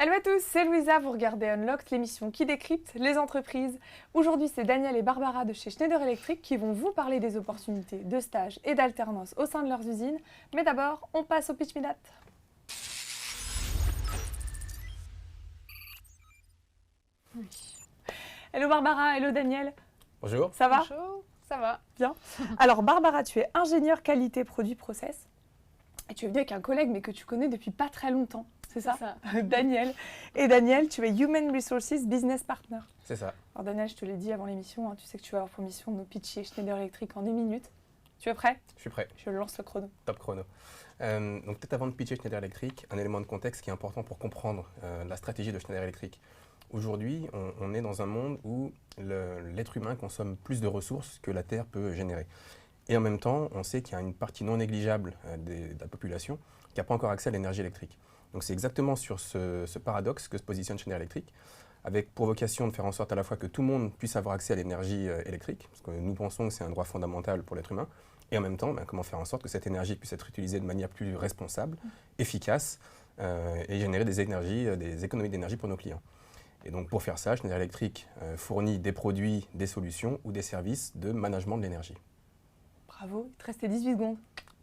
Hello à tous, c'est Louisa, vous regardez Unlocked, l'émission qui décrypte les entreprises. Aujourd'hui, c'est Daniel et Barbara de chez Schneider Electric qui vont vous parler des opportunités de stage et d'alternance au sein de leurs usines. Mais d'abord, on passe au pitch me that. Oui. Hello Barbara, hello Daniel. Bonjour. Ça va? Bonjour, ça va. Bien. Alors Barbara, tu es ingénieure qualité produit process et tu es venue avec un collègue mais que tu connais depuis pas très longtemps. C'est ça, Daniel. Et Daniel, tu es Human Resources Business Partner. C'est ça. Alors Daniel, je te l'ai dit avant l'émission, tu sais que tu vas avoir pour mission de nous pitcher Schneider Electric en 10 minutes. Tu es prêt? Je suis prêt. Je lance le chrono. Top chrono. Donc peut-être avant de pitcher Schneider Electric, un élément de contexte qui est important pour comprendre la stratégie de Schneider Electric. Aujourd'hui, on est dans un monde où l'être humain consomme plus de ressources que la Terre peut générer. Et en même temps, on sait qu'il y a une partie non négligeable de la population qui n'a pas encore accès à l'énergie électrique. Donc c'est exactement sur ce paradoxe que se positionne Schneider Electric, avec pour vocation de faire en sorte à la fois que tout le monde puisse avoir accès à l'énergie électrique, parce que nous pensons que c'est un droit fondamental pour l'être humain, et en même temps, comment faire en sorte que cette énergie puisse être utilisée de manière plus responsable, efficace, et générer des économies d'énergie pour nos clients. Et donc pour faire ça, Schneider Electric fournit des produits, des solutions ou des services de management de l'énergie. Bravo, il te restait 18 secondes.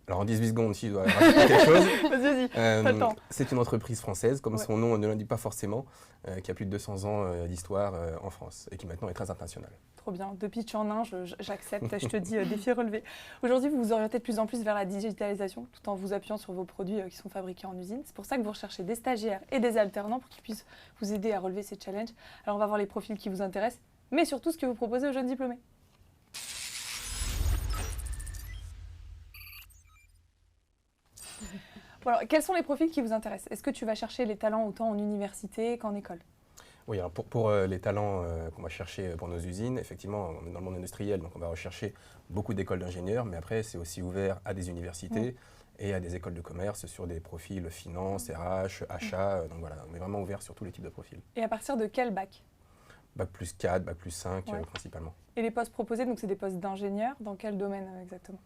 Alors en 18 secondes, si je dois rajouter quelque chose. Vas-y, t'as le temps. C'est une entreprise française, comme son nom ne l'indique pas forcément, qui a plus de 200 ans d'histoire en France et qui maintenant est très internationale. Trop bien, deux pitch en un, j'accepte, je te dis défi relevé. Aujourd'hui, vous vous orientez de plus en plus vers la digitalisation, tout en vous appuyant sur vos produits qui sont fabriqués en usine. C'est pour ça que vous recherchez des stagiaires et des alternants pour qu'ils puissent vous aider à relever ces challenges. Alors on va voir les profils qui vous intéressent, mais surtout ce que vous proposez aux jeunes diplômés. Bon, alors, quels sont les profils qui vous intéressent? Est-ce que tu vas chercher les talents autant en université qu'en école? Oui, alors pour les talents qu'on va chercher pour nos usines, effectivement, on est dans le monde industriel, donc on va rechercher beaucoup d'écoles d'ingénieurs, mais après, c'est aussi ouvert à des universités et à des écoles de commerce sur des profils finance, RH, achat. Donc voilà, on est vraiment ouvert sur tous les types de profils. Et à partir de quel bac? Bac plus 4, bac plus 5 principalement. Et les postes proposés, donc c'est des postes d'ingénieur, dans quel domaine exactement?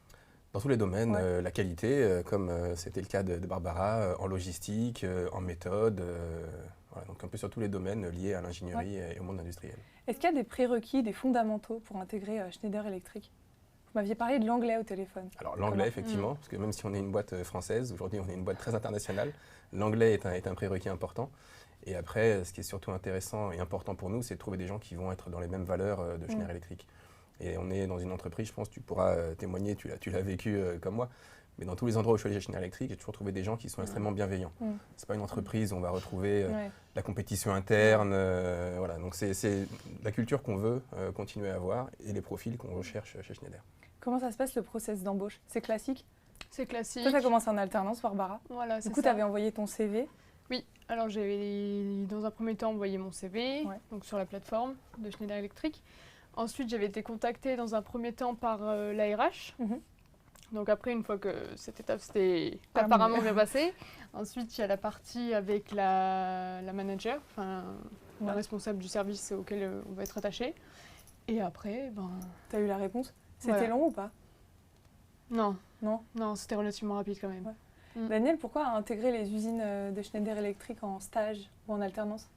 Dans tous les domaines, la qualité, comme c'était le cas de Barbara, en logistique, en méthode, voilà, donc un peu sur tous les domaines liés à l'ingénierie et au monde industriel. Est-ce qu'il y a des prérequis, des fondamentaux pour intégrer Schneider Electric? Vous m'aviez parlé de l'anglais au téléphone. Alors l'anglais, effectivement, parce que même si on est une boîte française, aujourd'hui on est une boîte très internationale, l'anglais est un prérequis important. Et après, ce qui est surtout intéressant et important pour nous, c'est de trouver des gens qui vont être dans les mêmes valeurs de Schneider Electric. Et on est dans une entreprise, je pense, tu pourras témoigner, tu l'as vécu comme moi, mais dans tous les endroits où je suis allé chez Schneider Electric, j'ai toujours trouvé des gens qui sont extrêmement bienveillants. C'est pas une entreprise où on va retrouver la compétition interne, voilà. Donc c'est la culture qu'on veut continuer à avoir et les profils qu'on recherche chez Schneider. Comment ça se passe le process d'embauche? C'est classique? C'est classique. Toi, tu as commencé en alternance, Barbara. Voilà, c'est ça. Du coup, tu avais envoyé ton CV. Oui, alors j'avais dans un premier temps envoyé mon CV donc sur la plateforme de Schneider Electric. Ensuite, j'avais été contactée dans un premier temps par l'ARH. Donc après, une fois que cette étape s'était apparemment bien passée, ensuite il y a la partie avec la manager, la responsable du service auquel on va être attaché. Et après, tu as eu la réponse? C'était long ou pas? Non, c'était relativement rapide quand même. Daniel, pourquoi intégrer les usines de Schneider Electric en stage ou en alternance?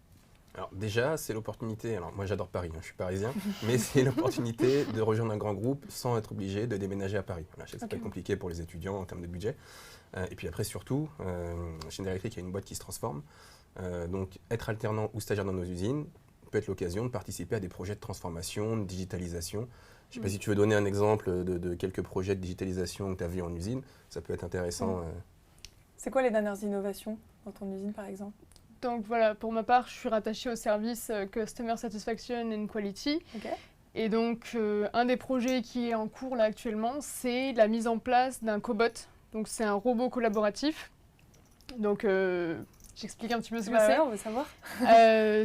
Alors déjà, c'est l'opportunité, alors moi j'adore Paris, je suis parisien, mais c'est l'opportunité de rejoindre un grand groupe sans être obligé de déménager à Paris. Voilà, je sais que c'est pas compliqué pour les étudiants en termes de budget. Et puis après surtout, Schneider Electric il y a une boîte qui se transforme. Donc être alternant ou stagiaire dans nos usines peut être l'occasion de participer à des projets de transformation, de digitalisation. Je ne sais pas si tu veux donner un exemple de quelques projets de digitalisation que tu as vus en usine, ça peut être intéressant. C'est quoi les dernières innovations dans ton usine par exemple? Donc voilà, pour ma part, je suis rattachée au service Customer Satisfaction and Quality. Et donc, un des projets qui est en cours là actuellement, c'est la mise en place d'un cobot. Donc c'est un robot collaboratif. Donc j'explique un petit peu ce que c'est. On veut savoir.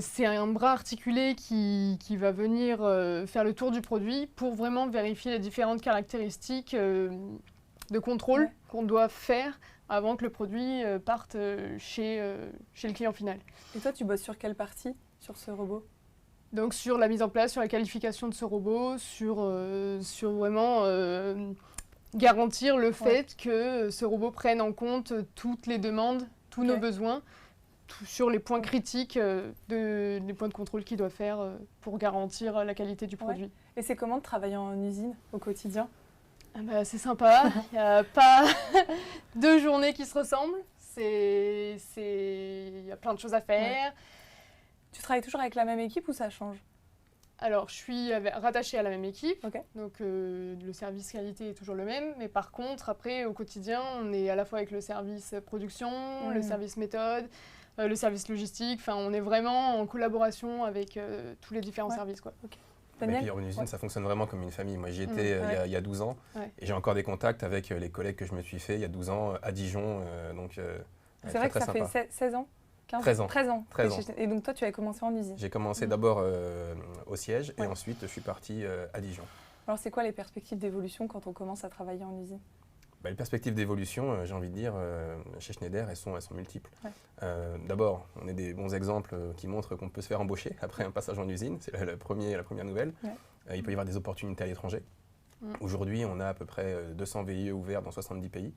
C'est un bras articulé qui va venir faire le tour du produit pour vraiment vérifier les différentes caractéristiques de contrôle qu'on doit faire avant que le produit parte chez le client final. Et toi, tu bosses sur quelle partie sur ce robot? Donc sur la mise en place, sur la qualification de ce robot, sur vraiment garantir le fait que ce robot prenne en compte toutes les demandes, tous nos besoins, sur les points critiques, des points de contrôle qu'il doit faire pour garantir la qualité du produit. Et c'est comment de travailler en usine au quotidien? C'est sympa, il n'y a pas 2 journées qui se ressemblent, il y a plein de choses à faire. Tu travailles toujours avec la même équipe ou ça change? Alors, je suis rattachée à la même équipe, okay. Donc le service qualité est toujours le même, mais par contre, après, au quotidien, on est à la fois avec le service production, le service méthode, le service logistique, enfin, on est vraiment en collaboration avec tous les différents services, quoi. Okay. Et puis en usine, ça fonctionne vraiment comme une famille. Moi, j'y étais il y a 12 ans et j'ai encore des contacts avec les collègues que je me suis fait il y a 12 ans à Dijon. C'est vrai que ça sympa. fait 16 ans 13 ans. 13 ans. 13 ans. Et donc toi, tu avais commencé en usine? J'ai commencé d'abord au siège et ensuite je suis parti à Dijon. Alors c'est quoi les perspectives d'évolution quand on commence à travailler en usine? Les perspectives d'évolution, j'ai envie de dire, chez Schneider, elles sont multiples. D'abord, on est des bons exemples qui montrent qu'on peut se faire embaucher après un passage en usine. C'est la première nouvelle. Il peut y avoir des opportunités à l'étranger. Aujourd'hui, on a à peu près 200 VIE ouverts dans 70 pays.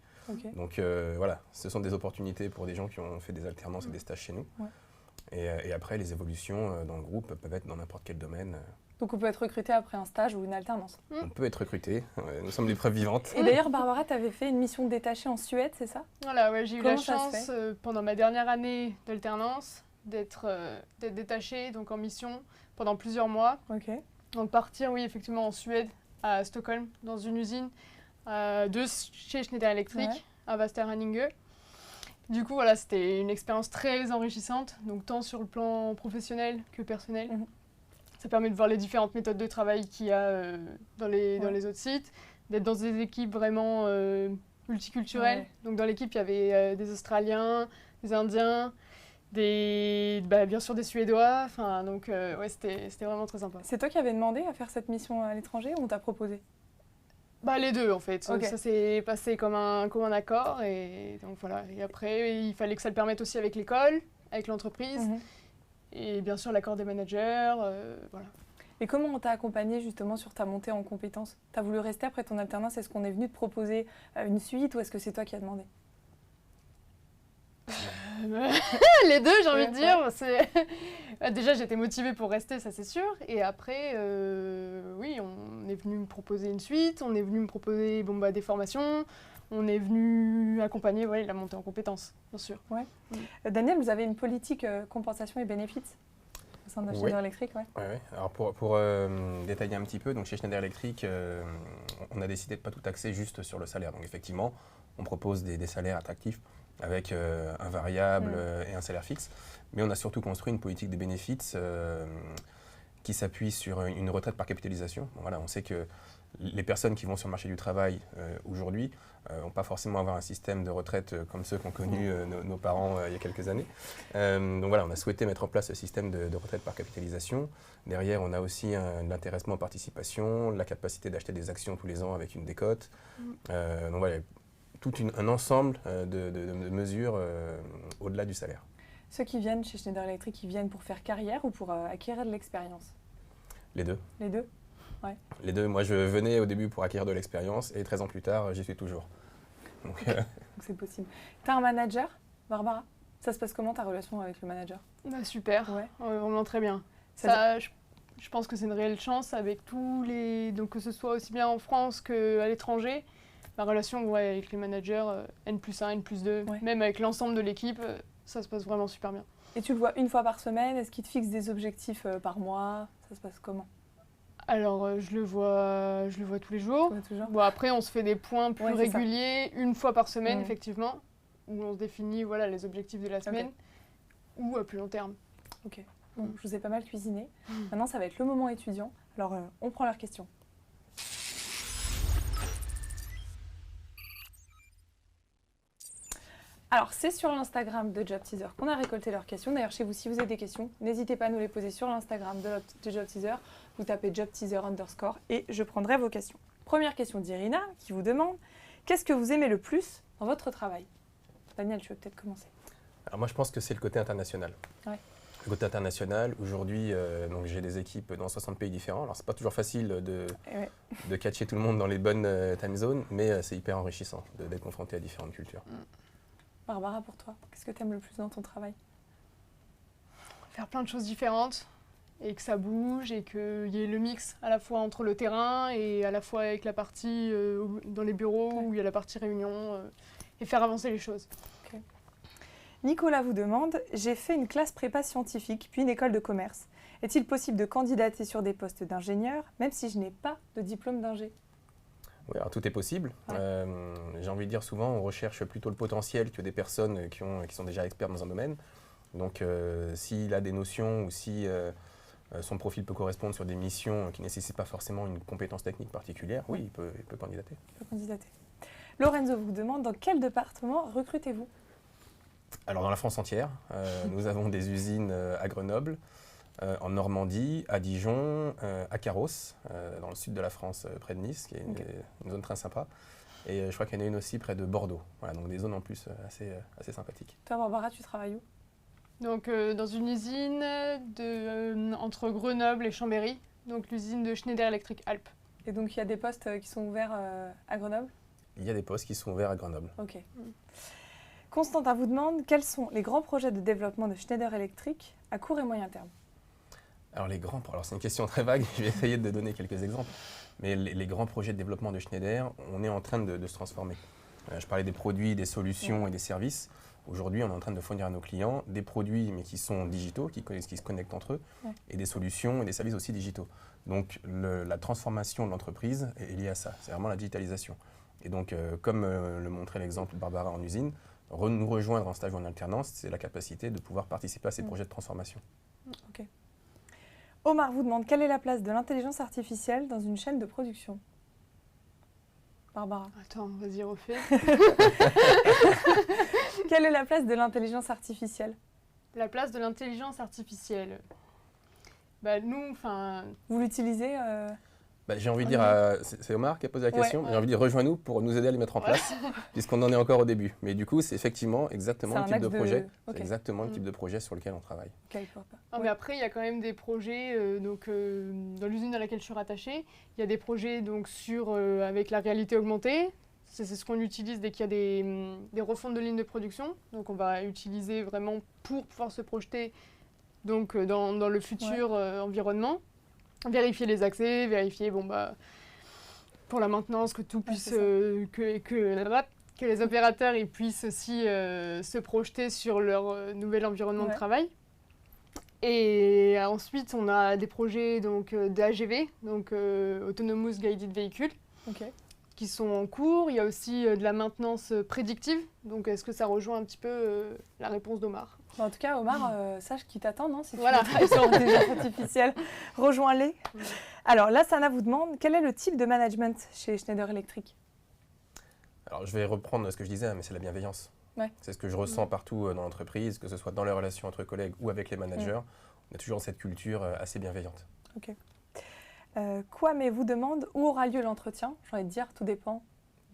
Donc voilà, ce sont des opportunités pour des gens qui ont fait des alternances et des stages chez nous. Et après, les évolutions dans le groupe peuvent être dans n'importe quel domaine. Donc on peut être recruté après un stage ou une alternance? On peut être recruté, nous sommes des preuves vivantes. Et d'ailleurs, Barbara, tu avais fait une mission détachée en Suède, c'est ça? Voilà, j'ai eu la chance pendant ma dernière année d'alternance d'être détachée donc en mission pendant plusieurs mois. Donc partir, effectivement, en Suède, à Stockholm, dans une usine chez Schneider Electric, à Västerhaninge. Du coup, voilà, c'était une expérience très enrichissante, donc tant sur le plan professionnel que personnel. Ça permet de voir les différentes méthodes de travail qu'il y a dans les autres sites, d'être dans des équipes vraiment multiculturelles. Donc dans l'équipe, il y avait des Australiens, des Indiens, bien sûr des Suédois. Donc c'était vraiment très sympa. C'est toi qui avais demandé à faire cette mission à l'étranger ou on t'a proposé? Les deux en fait. Ça s'est passé comme un accord et donc voilà. Et après, il fallait que ça le permette aussi avec l'école, avec l'entreprise. Et bien sûr, l'accord des managers, voilà. Et comment on t'a accompagné justement sur ta montée en compétences? Tu as voulu rester après ton alternance? Est-ce qu'on est venu te proposer une suite ou est-ce que c'est toi qui as demandé? Les deux, j'ai envie de dire. Déjà, j'étais motivée pour rester, ça c'est sûr. Et après, oui, on est venu me proposer une suite, on est venu me proposer des formations. On est venu accompagner la montée en compétences, bien sûr. Daniel, vous avez une politique compensation et bénéfices au sein de Schneider Electric? Alors pour détailler un petit peu, donc chez Schneider Electric, on a décidé de ne pas tout taxer juste sur le salaire. Donc effectivement, on propose des salaires attractifs avec un variable et un salaire fixe. Mais on a surtout construit une politique des bénéfices qui s'appuie sur une retraite par capitalisation. Voilà, on sait que les personnes qui vont sur le marché du travail aujourd'hui n'ont pas forcément avoir un système de retraite comme ceux qu'ont connu nos parents il y a quelques années. Donc voilà, on a souhaité mettre en place ce système de retraite par capitalisation. Derrière, on a aussi l'intéressement en participation, la capacité d'acheter des actions tous les ans avec une décote. Donc voilà, tout un ensemble de mesures au-delà du salaire. Ceux qui viennent chez Schneider Electric, ils viennent pour faire carrière ou pour acquérir de l'expérience? Les deux. Les deux? Les deux. Moi, je venais au début pour acquérir de l'expérience et 13 ans plus tard, j'y suis toujours. Donc c'est possible. Tu as un manager, Barbara? Ça se passe comment ta relation avec le manager? Super, vraiment très bien. Je pense que c'est une réelle chance avec donc que ce soit aussi bien en France qu'à l'étranger. Ma relation avec les managers, N+1, N+2, même avec l'ensemble de l'équipe, ça se passe vraiment super bien. Et tu le vois une fois par semaine? Est-ce qu'il te fixe des objectifs par mois? Ça se passe comment? Alors, je le vois tous les jours. Après, on se fait des points plus réguliers, une fois par semaine, effectivement, où on se définit les objectifs de la semaine, ou à plus long terme. Ok. Bon, je vous ai pas mal cuisiné. Maintenant, ça va être le moment étudiant. Alors, on prend leurs questions. Alors, c'est sur l'Instagram de Job Teaser qu'on a récolté leurs questions. D'ailleurs, chez vous, si vous avez des questions, n'hésitez pas à nous les poser sur l'Instagram de Job Teaser. Vous tapez Job Teaser _ et je prendrai vos questions. Première question d'Irina qui vous demande « Qu'est-ce que vous aimez le plus dans votre travail ?» Daniel, tu veux peut-être commencer. Alors moi, je pense que c'est le côté international. Le côté international, aujourd'hui, donc j'ai des équipes dans 60 pays différents. Alors, c'est pas toujours facile de catcher tout le monde dans les bonnes time zones, mais c'est hyper enrichissant d'être confronté à différentes cultures. Barbara, pour toi, qu'est-ce que tu aimes le plus dans ton travail? faire plein de choses différentes et que ça bouge et qu'il y ait le mix à la fois entre le terrain et à la fois avec la partie dans les bureaux où il y a la partie réunion et faire avancer les choses. Okay. Nicolas vous demande, j'ai fait une classe prépa scientifique puis une école de commerce. Est-il possible de candidater sur des postes d'ingénieur même si je n'ai pas de diplôme d'ingé? Oui, alors tout est possible. Ouais. J'ai envie de dire souvent, on recherche plutôt le potentiel que des personnes qui sont déjà experts dans un domaine. Donc s'il a des notions ou si son profil peut correspondre sur des missions qui ne nécessitent pas forcément une compétence technique particulière, oui, il peut candidater. Il peut candidater. Lorenzo vous demande, dans quel département recrutez-vous? Alors dans la France entière, nous avons des usines à Grenoble, en Normandie, à Dijon, à Carros, dans le sud de la France, près de Nice, qui est une zone très sympa. Et je crois qu'il y en a une aussi près de Bordeaux. Voilà, donc des zones en plus assez sympathiques. Toi, Barbara, tu travailles où? Donc dans une usine entre Grenoble et Chambéry, donc l'usine de Schneider Electric Alpes. Et donc il y a des postes qui sont ouverts à Grenoble? Il y a des postes qui sont ouverts à Grenoble. Ok. Constantin vous demande, quels sont les grands projets de développement de Schneider Electric à court et moyen terme? Alors c'est une question très vague, je vais essayer de donner quelques exemples. Mais les grands projets de développement de Schneider, on est en train de se transformer. Je parlais des produits, des solutions et des services. Aujourd'hui, on est en train de fournir à nos clients des produits mais qui sont digitaux, qui se connectent entre eux, et des solutions et des services aussi digitaux. Donc la transformation de l'entreprise est liée à ça, c'est vraiment la digitalisation. Et donc, comme le montrait l'exemple de Barbara en usine, nous rejoindre en stage ou en alternance, c'est la capacité de pouvoir participer à ces projets de transformation. Ok. Omar vous demande, quelle est la place de l'intelligence artificielle dans une chaîne de production? Barbara. Attends, vas-y, refais. Quelle est la place de l'intelligence artificielle? La place de l'intelligence artificielle. Bah, nous, enfin... Vous l'utilisez j'ai envie de dire, c'est Omar qui a posé la question, j'ai envie de dire rejoins-nous pour nous aider à les mettre en place, puisqu'on en est encore au début. Mais du coup, c'est effectivement exactement le type de projet. C'est exactement le type de projet sur lequel on travaille. Mais après, il y a quand même des projets, dans l'usine à laquelle je suis rattachée, il y a des projets donc, avec la réalité augmentée. C'est ce qu'on utilise dès qu'il y a des refontes de lignes de production. Donc on va utiliser vraiment pour pouvoir se projeter donc, dans le futur environnement. Vérifier les accès, vérifier pour la maintenance que tout puisse, que les opérateurs ils puissent aussi se projeter sur leur nouvel environnement de travail. Et ensuite, on a des projets d'AGV, donc Autonomous Guided Vehicle, qui sont en cours. Il y a aussi de la maintenance prédictive. Donc, est-ce que ça rejoint un petit peu la réponse d'Omar? En tout cas, Omar, sache qu'il t'attend, non? Si tu travailles sur l'intelligence artificielle, rejoins-les. Alors, là, Sana vous demande, quel est le type de management chez Schneider Electric? Alors, je vais reprendre ce que je disais, mais c'est la bienveillance. C'est ce que je ressens partout dans l'entreprise, que ce soit dans les relations entre collègues ou avec les managers. On a toujours cette culture assez bienveillante. Ok. Kwame vous demande, où aura lieu l'entretien? J'ai envie de dire, tout dépend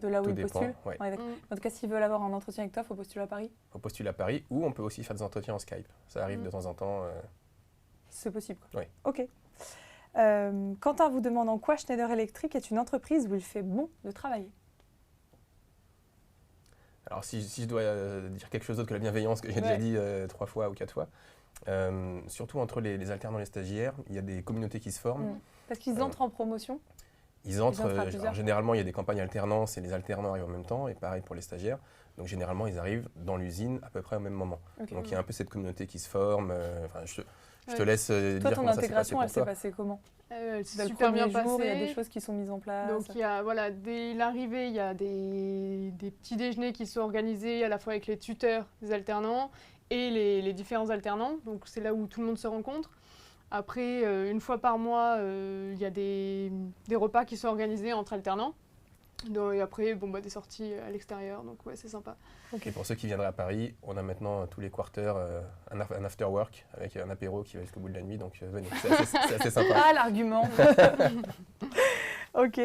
de là où il postule. En tout cas, s'ils veulent avoir un entretien avec toi, il faut postuler à Paris. Il faut postuler à Paris, ou on peut aussi faire des entretiens en Skype. Ça arrive de temps en temps. C'est possible. Oui. Ok. Quentin vous demande, en quoi Schneider Electric est une entreprise où il fait bon de travailler? Alors si je dois dire quelque chose d'autre que la bienveillance, que j'ai déjà dit 3 fois ou 4 fois, surtout entre les alternants et les stagiaires, il y a des communautés qui se forment. Parce qu'ils entrent en promotion? Ils entrent, alors généralement il y a des campagnes alternance et les alternants arrivent en même temps, et pareil pour les stagiaires. Donc généralement ils arrivent dans l'usine à peu près au même moment. Donc il y a un peu cette communauté qui se forme. Je te laisse dire toi, comment ça s'est passé pour toi. elle s'est passée comment? Elle s'est super bien passée. Il y a des choses qui sont mises en place. Donc dès l'arrivée, il y a des petits déjeuners qui sont organisés à la fois avec les tuteurs des alternants et les différents alternants. Donc c'est là où tout le monde se rencontre. Après, une fois par mois, il y a des repas qui sont organisés entre alternants. Et après, des sorties à l'extérieur, donc c'est sympa. Et pour ceux qui viendraient à Paris, on a maintenant tous les quarters un after work avec un apéro qui va jusqu'au bout de la nuit, donc venez, c'est assez sympa. Ah, l'argument. Ok.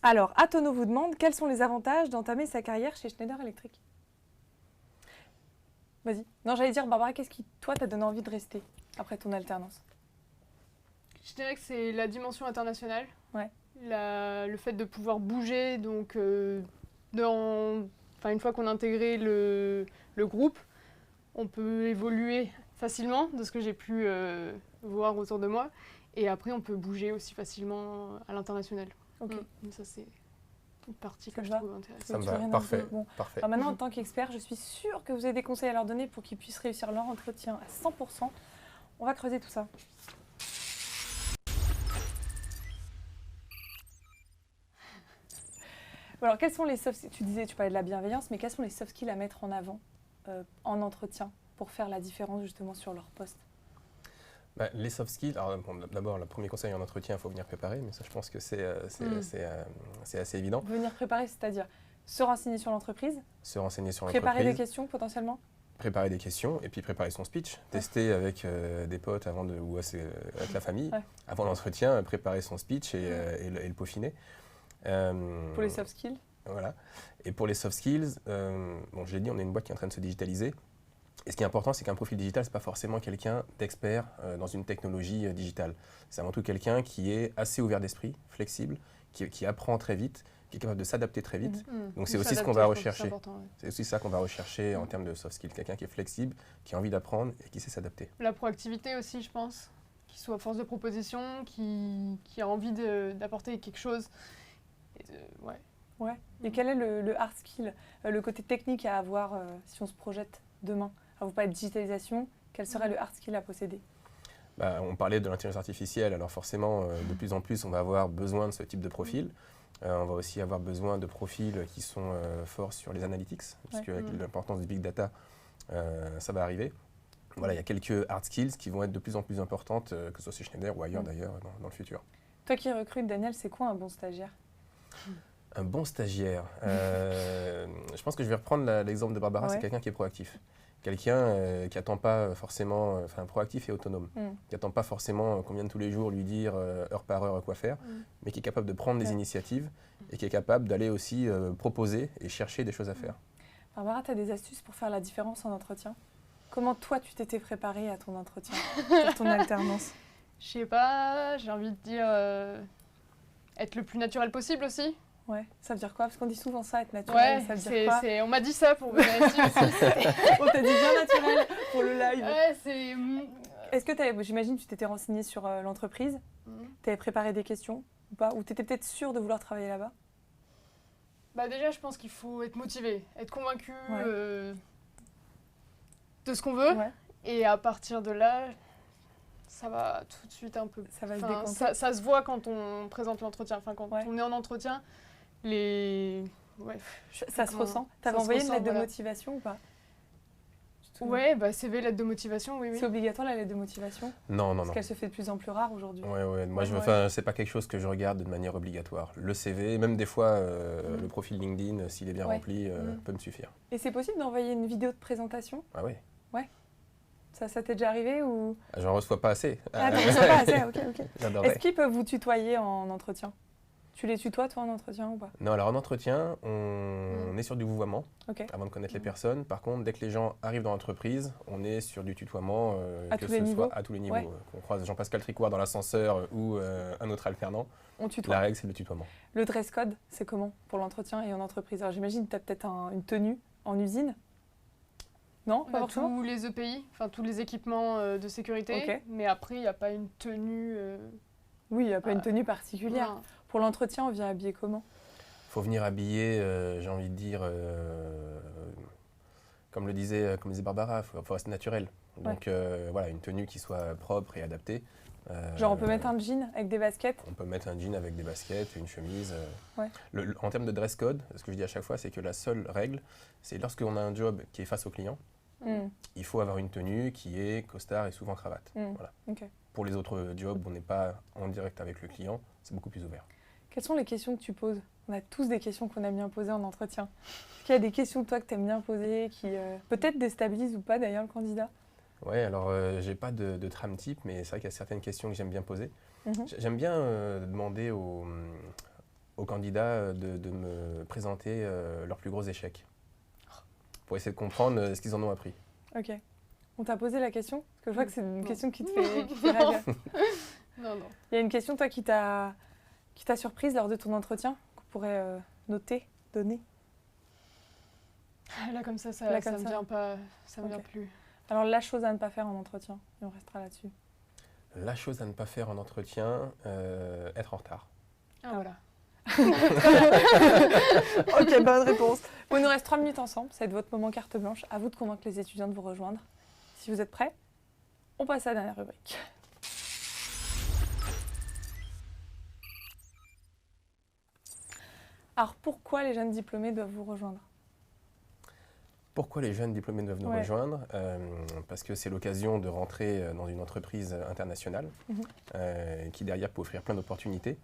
Alors, Atono vous demande, quels sont les avantages d'entamer sa carrière chez Schneider Electric? Vas-y. Non, j'allais dire, Barbara, qu'est-ce qui, toi, t'a donné envie de rester après ton alternance? Je dirais que c'est la dimension internationale. Le fait de pouvoir bouger, donc une fois qu'on a intégré le groupe, on peut évoluer facilement, de ce que j'ai pu voir autour de moi. Et après, on peut bouger aussi facilement à l'international. Ok. Ça, c'est une partie Ça que je va. trouve intéressante. Ça me va, parfait. Bon. Parfait. Alors maintenant, en tant qu'expert, je suis sûre que vous avez des conseils à leur donner pour qu'ils puissent réussir leur entretien à 100%. On va creuser tout ça. Bon, alors, quels sont les soft skills? Tu parlais de la bienveillance, mais quels sont les soft skills à mettre en avant en entretien pour faire la différence justement sur leur poste? Les soft skills, alors bon, d'abord, le premier conseil en entretien, il faut venir préparer, mais ça, je pense que c'est assez évident. Venir préparer, c'est-à-dire se renseigner sur l'entreprise, Se renseigner sur préparer des l'entreprise, questions potentiellement. préparer des questions et puis préparer son speech, tester avec des potes avant ou avec la famille, avant l'entretien, préparer son speech et le peaufiner. Pour les soft skills. Voilà. Et pour les soft skills, bon, je l'ai dit, on est une boîte qui est en train de se digitaliser. Et ce qui est important, c'est qu'un profil digital, ce n'est pas forcément quelqu'un d'expert dans une technologie digitale. C'est avant tout quelqu'un qui est assez ouvert d'esprit, flexible, qui apprend très vite, qui est capable de s'adapter très vite. Donc c'est aussi ce qu'on va rechercher. C'est aussi ça qu'on va rechercher en termes de soft skills. Quelqu'un qui est flexible, qui a envie d'apprendre et qui sait s'adapter. La proactivité aussi, je pense. Qui soit force de proposition, qui a envie d'apporter quelque chose. Ouais. Et quel est le hard skill, le côté technique à avoir si on se projette demain? Alors, vous parlez de digitalisation, quel serait le hard skill à posséder? On parlait de l'intelligence artificielle, alors forcément, de plus en plus, on va avoir besoin de ce type de profil. On va aussi avoir besoin de profils qui sont forts sur les analytics, puisque avec l'importance du big data, ça va arriver. Voilà, il y a quelques hard skills qui vont être de plus en plus importantes, que ce soit chez Schneider ou ailleurs d'ailleurs dans le futur. Toi qui recrutes, Daniel, c'est quoi un bon stagiaire? Un bon stagiaire, je pense que je vais reprendre l'exemple de Barbara, c'est quelqu'un qui est proactif. Quelqu'un qui n'attend pas forcément, proactif et autonome, qui n'attend pas forcément qu'on vienne tous les jours lui dire heure par heure quoi faire, mais qui est capable de prendre des initiatives et qui est capable d'aller aussi proposer et chercher des choses à faire. Barbara, tu as des astuces pour faire la différence en entretien? Comment toi tu t'étais préparée à ton entretien, pour ton alternance? Je sais pas, j'ai envie de dire être le plus naturel possible aussi. Ouais, ça veut dire quoi? Parce qu'on dit souvent ça, être naturel, ça veut dire quoi? On m'a dit ça pour venir ici aussi. On t'a dit bien naturel pour le live. Ouais, Est-ce que j'imagine que tu t'étais renseignée sur l'entreprise, tu avais préparé des questions ou pas? Ou tu étais peut-être sûre de vouloir travailler là-bas? Déjà, je pense qu'il faut être motivé, être convaincu de ce qu'on veut. Ouais. Et à partir de là, ça va tout de suite un peu... Ça va se décompter. Ça se voit quand on présente l'entretien. Enfin, quand on est en entretien, ça se ressent. T'avais envoyé une lettre de motivation ou pas? Ouais, CV, lettre de motivation, oui. C'est obligatoire la lettre de motivation? Non. Parce qu'elle se fait de plus en plus rare aujourd'hui. Ouais. Moi, c'est pas quelque chose que je regarde de manière obligatoire. Le CV, même des fois, le profil LinkedIn, s'il est bien rempli, peut me suffire. Et c'est possible d'envoyer une vidéo de présentation? Ah oui. Ouais. Ça t'est déjà arrivé ou? J'en reçois pas assez. Ah, t'en reçois pas assez, ok. J'adorerais. Est-ce qu'ils peuvent vous tutoyer en entretien? Tu les tutoies, toi, en entretien ou pas? Non, alors en entretien, on est sur du vouvoiement avant de connaître les personnes. Par contre, dès que les gens arrivent dans l'entreprise, on est sur du tutoiement, à tous les niveaux. À tous les niveaux. Qu'on croise Jean-Pascal Tricoire dans l'ascenseur ou un autre alternant, on tutoie. La règle, c'est le tutoiement. Le dress code, c'est comment pour l'entretien et en entreprise? Alors j'imagine que tu as peut-être une tenue en usine? Non, pas forcément. Tous les EPI, tous les équipements de sécurité, mais après, il n'y a pas une tenue... Oui, il n'y a pas une tenue particulière. Non. Pour l'entretien, on vient habillé comment? Il faut venir habillé, j'ai envie de dire, comme le disait Barbara, il faut rester naturel. Donc voilà, une tenue qui soit propre et adaptée. Genre on peut mettre un jean avec des baskets? On peut mettre un jean avec des baskets, une chemise. En termes de dress code, ce que je dis à chaque fois, c'est que la seule règle, c'est lorsqu'on a un job qui est face au client, il faut avoir une tenue qui est costard et souvent cravate. Voilà. Okay. Pour les autres jobs, on n'est pas en direct avec le client, c'est beaucoup plus ouvert. Quelles sont les questions que tu poses? On a tous des questions qu'on aime bien poser en entretien. Est-ce qu'il y a des questions toi que tu aimes bien poser qui peut-être déstabilisent ou pas d'ailleurs le candidat? Oui, alors j'ai pas de trame type, mais c'est vrai qu'il y a certaines questions que j'aime bien poser. J'aime bien demander aux candidats de me présenter leurs plus gros échecs, pour essayer de comprendre ce qu'ils en ont appris. Ok. On t'a posé la question? Parce que je vois que c'est une question qui te fait rêver. Non. Il y a une question toi qui t'a surprise lors de ton entretien, qu'on pourrait noter, donner? Là comme ça me vient pas, ça me vient plus. Alors, la chose à ne pas faire en entretien, et on restera là-dessus. La chose à ne pas faire en entretien, être en retard. Ah voilà. Ok, bonne réponse. Bon, il nous reste 3 minutes ensemble. Ça va être votre moment carte blanche. À vous de convaincre les étudiants de vous rejoindre. Si vous êtes prêts, on passe à la dernière rubrique. Alors, pourquoi les jeunes diplômés doivent vous rejoindre? Pourquoi les jeunes diplômés doivent nous rejoindre? Parce que c'est l'occasion de rentrer dans une entreprise internationale qui derrière peut offrir plein d'opportunités.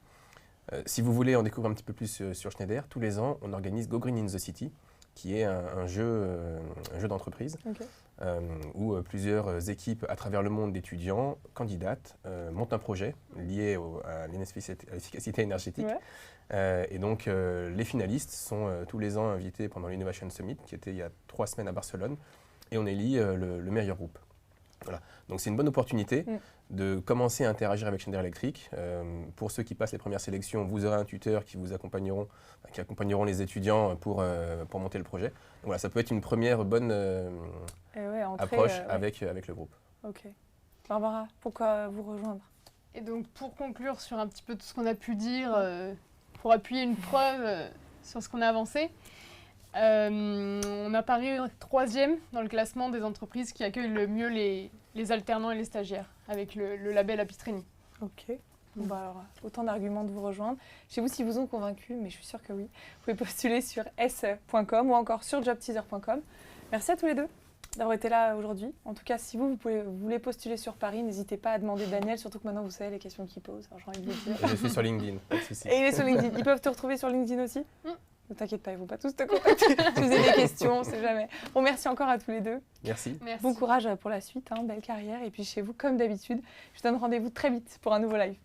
Si vous voulez en découvrir un petit peu plus sur Schneider, tous les ans, on organise Go Green in the City, qui est un jeu d'entreprise où plusieurs équipes à travers le monde d'étudiants, candidates, montent un projet lié à l'efficacité énergétique. Et donc, les finalistes sont tous les ans invités pendant l'Innovation Summit, qui était il y a 3 semaines à Barcelone, et on élit le meilleur groupe. Voilà. Donc, c'est une bonne opportunité de commencer à interagir avec Schneider Electric. Pour ceux qui passent les premières sélections, vous aurez un tuteur qui vous accompagneront les étudiants pour monter le projet. Donc, voilà, ça peut être une première bonne approche avec le groupe. Ok. Barbara, pourquoi vous rejoindre? Et donc, pour conclure sur un petit peu tout ce qu'on a pu dire, pour appuyer une preuve sur ce qu'on a avancé, on apparaît 3e dans le classement des entreprises qui accueillent le mieux les alternants et les stagiaires, avec le label Apistrini. Ok. Bon, bah alors, autant d'arguments de vous rejoindre. Chez vous, si vous ont convaincu, mais je suis sûre que oui, vous pouvez postuler sur s.com ou encore sur jobteaser.com. Merci à tous les deux d'avoir été là aujourd'hui. En tout cas, si vous voulez postuler sur Paris, n'hésitez pas à demander Daniel, surtout que maintenant vous savez les questions qu'il pose. Alors, j'ai envie de vous dire. Et je suis sur LinkedIn, pas de souci. Et il est sur LinkedIn. Ils peuvent te retrouver sur LinkedIn aussi? Ne t'inquiète pas, ils ne vont pas tous te contacter. Si vous avez des questions, on ne sait jamais. Bon, merci encore à tous les deux. Merci. Bon courage pour la suite, belle carrière. Et puis chez vous, comme d'habitude, je vous donne rendez-vous très vite pour un nouveau live.